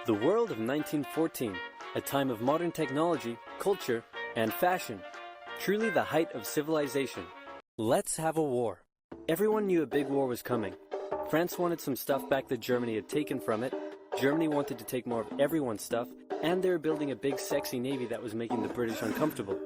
The world of 1914, a time of modern technology, culture, and fashion. Truly the height of civilization. Let's have a war. Everyone knew a big war was coming. France wanted some stuff back that Germany had taken from it. Germany wanted to take more of everyone's stuff, and they were building a big sexy navy that was making the British uncomfortable.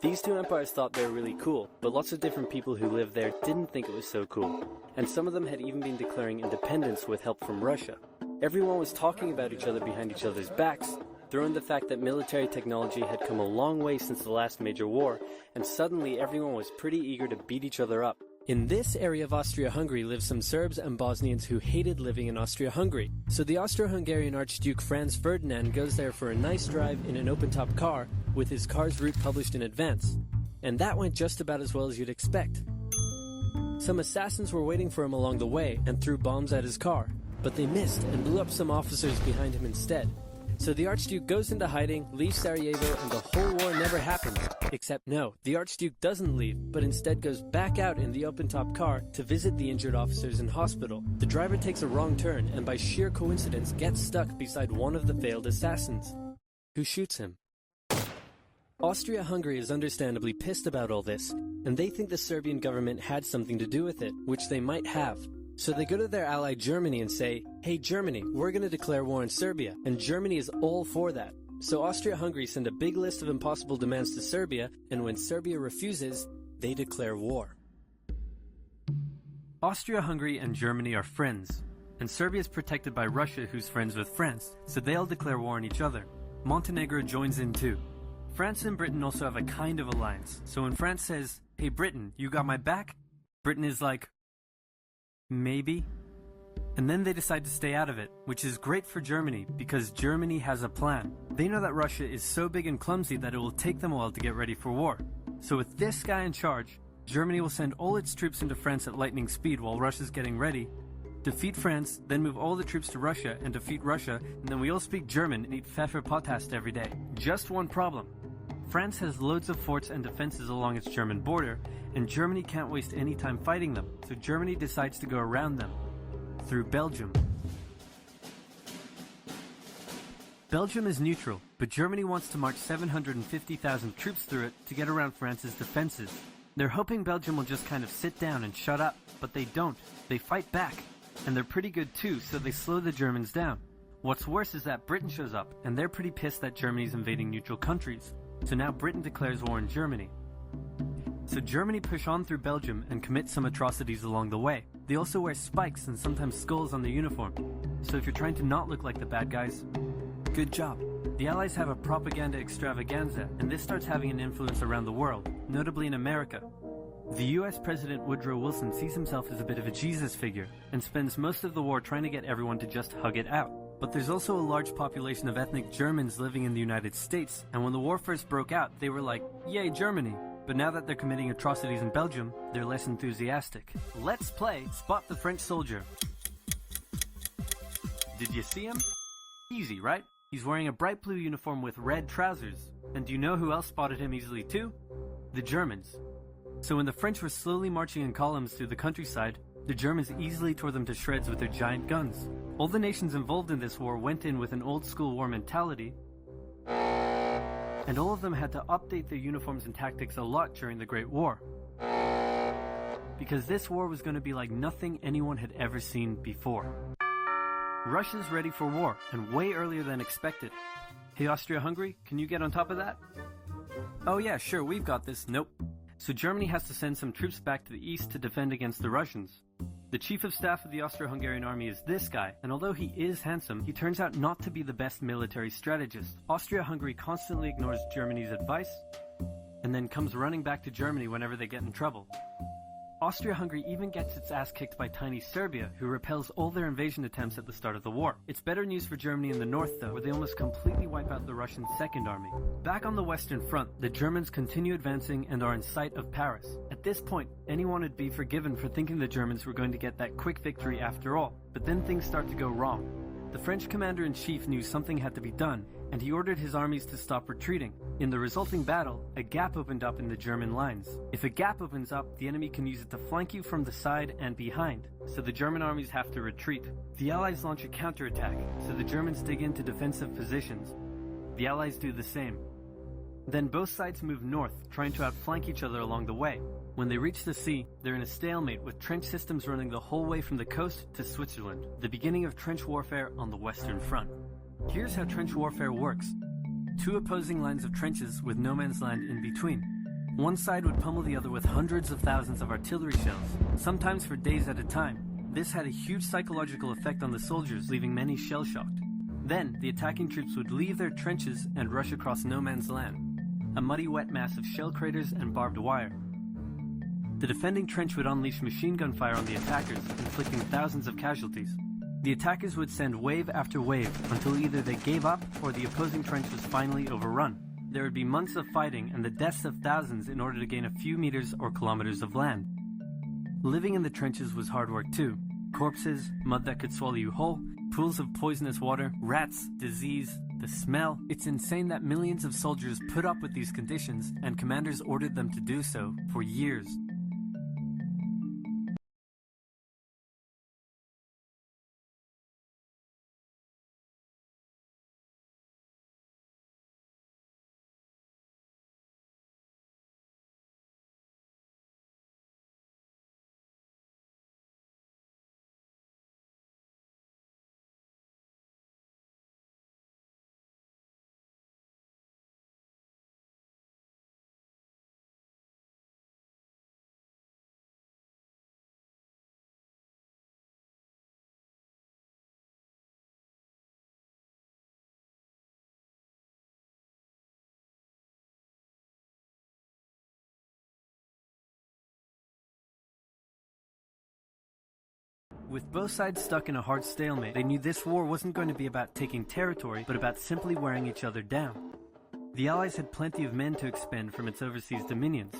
These two empires thought they were really cool, but lots of different people who lived there didn't think it was so cool. And some of them had even been declaring independence with help from Russia. Everyone was talking about each other behind each other's backs, throwing the fact that military technology had come a long way since the last major war, and suddenly everyone was pretty eager to beat each other up. In this area of Austria-Hungary live some Serbs and Bosnians who hated living in Austria-Hungary. So the Austro-Hungarian Archduke Franz Ferdinand goes there for a nice drive in an open-top car with his car's route published in advance. And that went just about as well as you'd expect. Some assassins were waiting for him along the way and threw bombs at his car, but they missed and blew up some officers behind him instead. So the Archduke goes into hiding, leaves Sarajevo, and the whole war never happens. Except no, the Archduke doesn't leave, but instead goes back out in the open-top car to visit the injured officers in hospital. The driver takes a wrong turn and by sheer coincidence gets stuck beside one of the failed assassins, who shoots him. Austria-Hungary is understandably pissed about all this, and they think the Serbian government had something to do with it, which they might have. So they go to their ally Germany and say, "Hey Germany, we're going to declare war on Serbia," and Germany is all for that. So Austria-Hungary send a big list of impossible demands to Serbia, and when Serbia refuses, they declare war. Austria-Hungary and Germany are friends, and Serbia is protected by Russia, who's friends with France, so they all declare war on each other. Montenegro joins in too. France and Britain also have a kind of alliance, so when France says, "Hey Britain, you got my back?" Britain is like, maybe. And then they decide to stay out of it, which is great for Germany because Germany has a plan. They know that Russia is so big and clumsy that it will take them a while to get ready for war. So with this guy in charge, Germany will send all its troops into France at lightning speed while Russia's getting ready, defeat France, then move all the troops to Russia and defeat Russia, and then we all speak German and eat Pfefferpottast every day. Just one problem. France has loads of forts and defenses along its German border, and Germany can't waste any time fighting them, so Germany decides to go around them, through Belgium. Belgium is neutral, but Germany wants to march 750,000 troops through it to get around France's defenses. They're hoping Belgium will just kind of sit down and shut up, but they don't. They fight back, and they're pretty good too, so they slow the Germans down. What's worse is that Britain shows up, and they're pretty pissed that Germany's invading neutral countries. So now Britain declares war on Germany. So Germany push on through Belgium and commit some atrocities along the way. They also wear spikes and sometimes skulls on their uniform. So if you're trying to not look like the bad guys, good job. The Allies have a propaganda extravaganza, and this starts having an influence around the world, notably in America. The US President Woodrow Wilson sees himself as a bit of a Jesus figure, and spends most of the war trying to get everyone to just hug it out. But there's also a large population of ethnic Germans living in the United States, and when the war first broke out, they were like, "Yay, Germany!" But now that they're committing atrocities in Belgium, they're less enthusiastic. Let's play Spot the French Soldier. Did you see him? Easy, right? He's wearing a bright blue uniform with red trousers. And do you know who else spotted him easily too? The Germans. So when the French were slowly marching in columns through the countryside, the Germans easily tore them to shreds with their giant guns. All the nations involved in this war went in with an old-school war mentality, and all of them had to update their uniforms and tactics a lot during the Great War. Because this war was going to be like nothing anyone had ever seen before. Russia's ready for war, and way earlier than expected. Hey Austria-Hungary, can you get on top of that? Oh yeah, sure, we've got this. Nope. So Germany has to send some troops back to the east to defend against the Russians. The chief of staff of the Austro-Hungarian army is this guy, and although he is handsome, he turns out not to be the best military strategist. Austria-Hungary constantly ignores Germany's advice, and then comes running back to Germany whenever they get in trouble. Austria-Hungary even gets its ass kicked by tiny Serbia, who repels all their invasion attempts at the start of the war. It's better news for Germany in the north though, where they almost completely wipe out the Russian Second Army. Back on the Western Front, the Germans continue advancing and are in sight of Paris. At this point, anyone would be forgiven for thinking the Germans were going to get that quick victory after all, but then things start to go wrong. The French commander-in-chief knew something had to be done, and he ordered his armies to stop retreating. In the resulting battle, a gap opened up in the German lines. If a gap opens up, the enemy can use it to flank you from the side and behind, so the German armies have to retreat. The Allies launch a counterattack, so the Germans dig into defensive positions. The Allies do the same. Then both sides move north, trying to outflank each other along the way. When they reach the sea, they're in a stalemate with trench systems running the whole way from the coast to Switzerland, the beginning of trench warfare on the Western Front. Here's how trench warfare works. Two opposing lines of trenches with no man's land in between. One side would pummel the other with hundreds of thousands of artillery shells, sometimes for days at a time. This had a huge psychological effect on the soldiers, leaving many shell-shocked. Then, the attacking troops would leave their trenches and rush across no man's land, a muddy wet mass of shell craters and barbed wire. The defending trench would unleash machine gun fire on the attackers, inflicting thousands of casualties. The attackers would send wave after wave until either they gave up or the opposing trench was finally overrun. There would be months of fighting and the deaths of thousands in order to gain a few meters or kilometers of land. Living in the trenches was hard work too. Corpses, mud that could swallow you whole, pools of poisonous water, rats, disease, the smell. It's insane that millions of soldiers put up with these conditions, and commanders ordered them to do so for years. With both sides stuck in a hard stalemate, they knew this war wasn't going to be about taking territory, but about simply wearing each other down. The Allies had plenty of men to expend from its overseas dominions,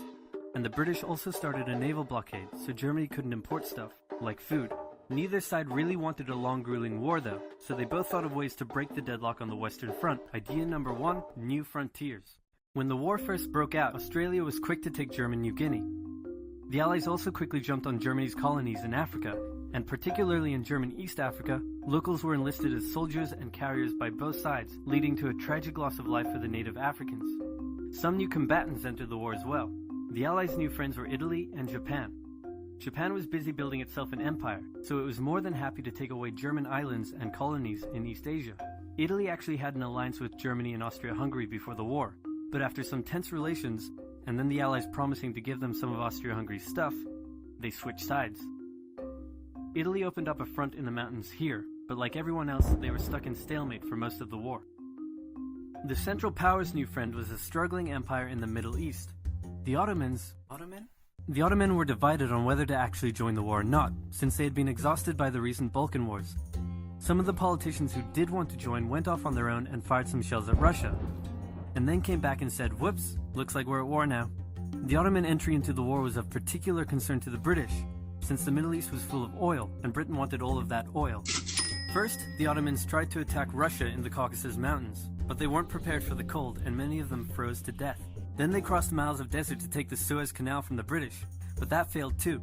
and the British also started a naval blockade, so Germany couldn't import stuff, like food. Neither side really wanted a long, grueling war though, so they both thought of ways to break the deadlock on the Western Front. Idea number 1, new frontiers. When the war first broke out, Australia was quick to take German New Guinea. The Allies also quickly jumped on Germany's colonies in Africa, and particularly in German East Africa, locals were enlisted as soldiers and carriers by both sides, leading to a tragic loss of life for the native Africans. Some new combatants entered the war as well. The Allies' new friends were Italy and Japan. Japan was busy building itself an empire, so it was more than happy to take away German islands and colonies in East Asia. Italy actually had an alliance with Germany and Austria-Hungary before the war, but after some tense relations, and then the Allies promising to give them some of Austria-Hungary's stuff, they switched sides. Italy opened up a front in the mountains here, but like everyone else, they were stuck in stalemate for most of the war. The Central Powers' new friend was a struggling empire in the Middle East. The Ottomans were divided on whether to actually join the war or not, since they had been exhausted by the recent Balkan Wars. Some of the politicians who did want to join went off on their own and fired some shells at Russia, and then came back and said, "Whoops, looks like we're at war now." The Ottoman entry into the war was of particular concern to the British, since the Middle East was full of oil, and Britain wanted all of that oil. First, the Ottomans tried to attack Russia in the Caucasus Mountains, but they weren't prepared for the cold, and many of them froze to death. Then they crossed miles of desert to take the Suez Canal from the British, but that failed too.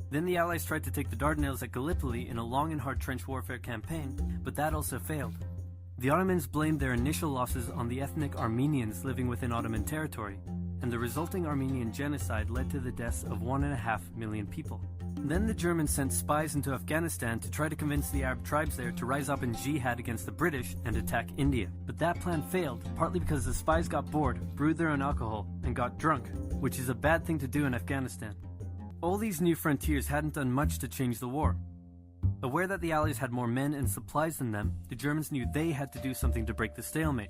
Then the Allies tried to take the Dardanelles at Gallipoli in a long and hard trench warfare campaign, but that also failed. The Ottomans blamed their initial losses on the ethnic Armenians living within Ottoman territory, and the resulting Armenian genocide led to the deaths of 1.5 million people. Then the Germans sent spies into Afghanistan to try to convince the Arab tribes there to rise up in jihad against the British and attack India. But that plan failed, partly because the spies got bored, brewed their own alcohol, and got drunk, which is a bad thing to do in Afghanistan. All these new frontiers hadn't done much to change the war. Aware that the Allies had more men and supplies than them, the Germans knew they had to do something to break the stalemate.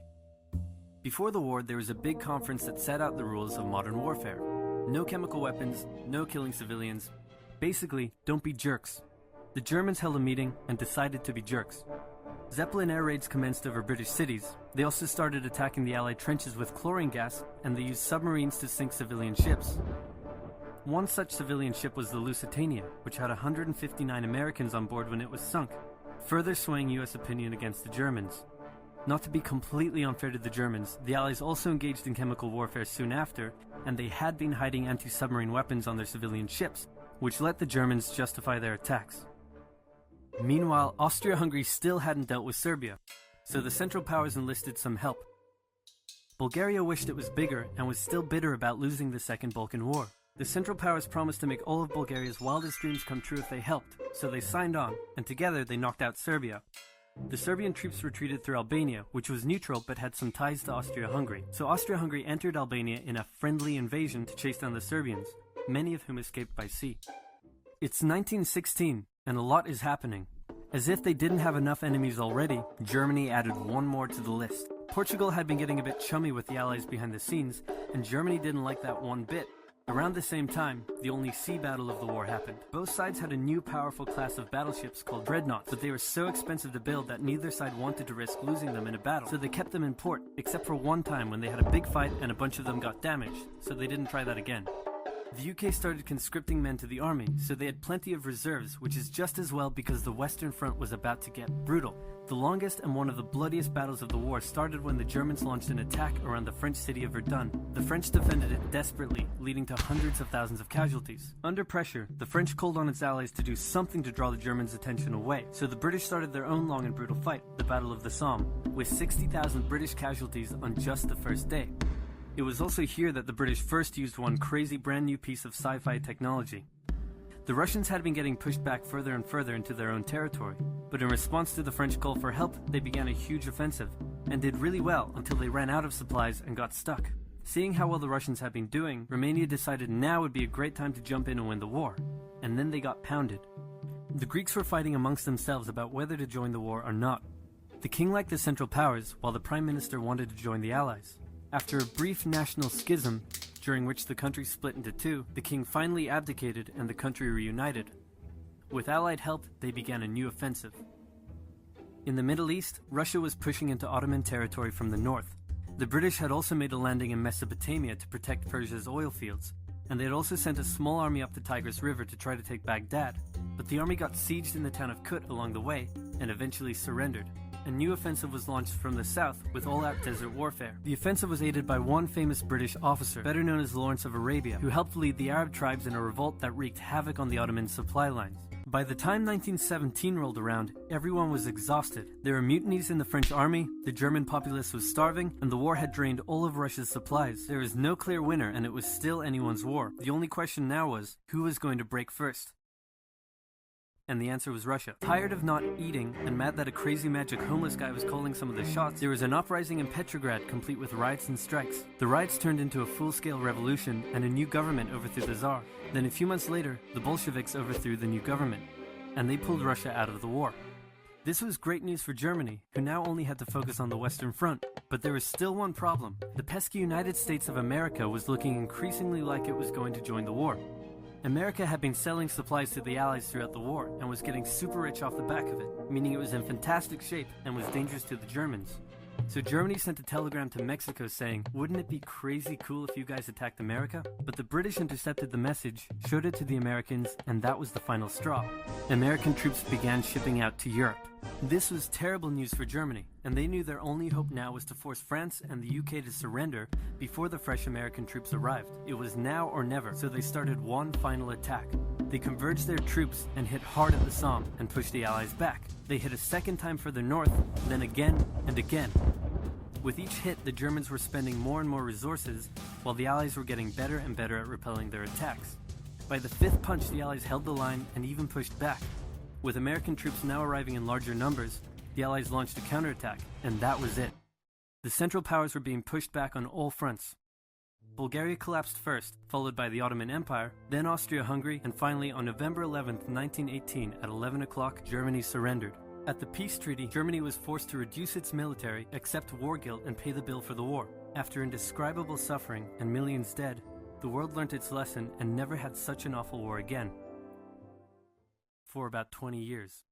Before the war, there was a big conference that set out the rules of modern warfare. No chemical weapons, no killing civilians. Basically, don't be jerks. The Germans held a meeting and decided to be jerks. Zeppelin air raids commenced over British cities. They also started attacking the Allied trenches with chlorine gas, and they used submarines to sink civilian ships. One such civilian ship was the Lusitania, which had 159 Americans on board when it was sunk. further swaying US opinion against the Germans. Not to be completely unfair to the Germans, the Allies also engaged in chemical warfare soon after, and they had been hiding anti-submarine weapons on their civilian ships, which let the Germans justify their attacks. Meanwhile, Austria-Hungary still hadn't dealt with Serbia, so the Central Powers enlisted some help. Bulgaria wished it was bigger and was still bitter about losing the Second Balkan War. The Central Powers promised to make all of Bulgaria's wildest dreams come true if they helped, so they signed on, and together they knocked out Serbia. The Serbian troops retreated through Albania, which was neutral but had some ties to Austria-Hungary. So Austria-Hungary entered Albania in a friendly invasion to chase down the Serbians, many of whom escaped by sea. It's 1916, and a lot is happening. As if they didn't have enough enemies already, Germany added one more to the list. Portugal had been getting a bit chummy with the Allies behind the scenes, and Germany didn't like that one bit. Around the same time, the only sea battle of the war happened. Both sides had a new powerful class of battleships called dreadnoughts, but they were so expensive to build that neither side wanted to risk losing them in a battle, so they kept them in port, except for one time when they had a big fight and a bunch of them got damaged, so they didn't try that again. The UK started conscripting men to the army, so they had plenty of reserves, which is just as well because the Western Front was about to get brutal. The longest and one of the bloodiest battles of the war started when the Germans launched an attack around the French city of Verdun. The French defended it desperately, leading to hundreds of thousands of casualties. Under pressure, the French called on its allies to do something to draw the Germans' attention away, so the British started their own long and brutal fight, the Battle of the Somme, with 60,000 British casualties on just the first day. It was also here that the British first used one crazy brand new piece of sci-fi technology. The Russians had been getting pushed back further and further into their own territory, but in response to the French call for help, they began a huge offensive, and did really well until they ran out of supplies and got stuck. Seeing how well the Russians had been doing, Romania decided now would be a great time to jump in and win the war, and then they got pounded. The Greeks were fighting amongst themselves about whether to join the war or not. The king liked the Central Powers, while the Prime Minister wanted to join the Allies. After a brief national schism, during which the country split into two, the king finally abdicated and the country reunited. With Allied help, they began a new offensive. In the Middle East, Russia was pushing into Ottoman territory from the north. The British had also made a landing in Mesopotamia to protect Persia's oil fields, and they had also sent a small army up the Tigris River to try to take Baghdad, but the army got sieged in the town of Kut along the way, and eventually surrendered. A new offensive was launched from the south with all-out desert warfare. The offensive was aided by one famous British officer, better known as Lawrence of Arabia, who helped lead the Arab tribes in a revolt that wreaked havoc on the Ottoman supply lines. By the time 1917 rolled around, everyone was exhausted. There were mutinies in the French army, the German populace was starving, and the war had drained all of Russia's supplies. There was no clear winner, and it was still anyone's war. The only question now was, who was going to break first? And the answer was Russia. Tired of not eating, and mad that a crazy magic homeless guy was calling some of the shots, there was an uprising in Petrograd complete with riots and strikes. The riots turned into a full-scale revolution, and a new government overthrew the Tsar. Then a few months later, the Bolsheviks overthrew the new government, and they pulled Russia out of the war. This was great news for Germany, who now only had to focus on the Western Front. But there was still one problem. The pesky United States of America was looking increasingly like it was going to join the war. America had been selling supplies to the Allies throughout the war and was getting super rich off the back of it, meaning it was in fantastic shape and was dangerous to the Germans. So Germany sent a telegram to Mexico saying, "Wouldn't it be crazy cool if you guys attacked America?" But the British intercepted the message, showed it to the Americans, and that was the final straw. American troops began shipping out to Europe. This was terrible news for Germany, and they knew their only hope now was to force France and the UK to surrender before the fresh American troops arrived. It was now or never, so they started one final attack. They converged their troops and hit hard at the Somme and pushed the Allies back. They hit a second time further north, then again and again. With each hit, the Germans were spending more and more resources, while the Allies were getting better and better at repelling their attacks. By the fifth punch, the Allies held the line and even pushed back. With American troops now arriving in larger numbers, the Allies launched a counterattack, and that was it. The Central Powers were being pushed back on all fronts. Bulgaria collapsed first, followed by the Ottoman Empire, then Austria-Hungary, and finally on November 11, 1918 at 11 o'clock, Germany surrendered. At the peace treaty, Germany was forced to reduce its military, accept war guilt, and pay the bill for the war. After indescribable suffering and millions dead, the world learnt its lesson and never had such an awful war again. For about 20 years.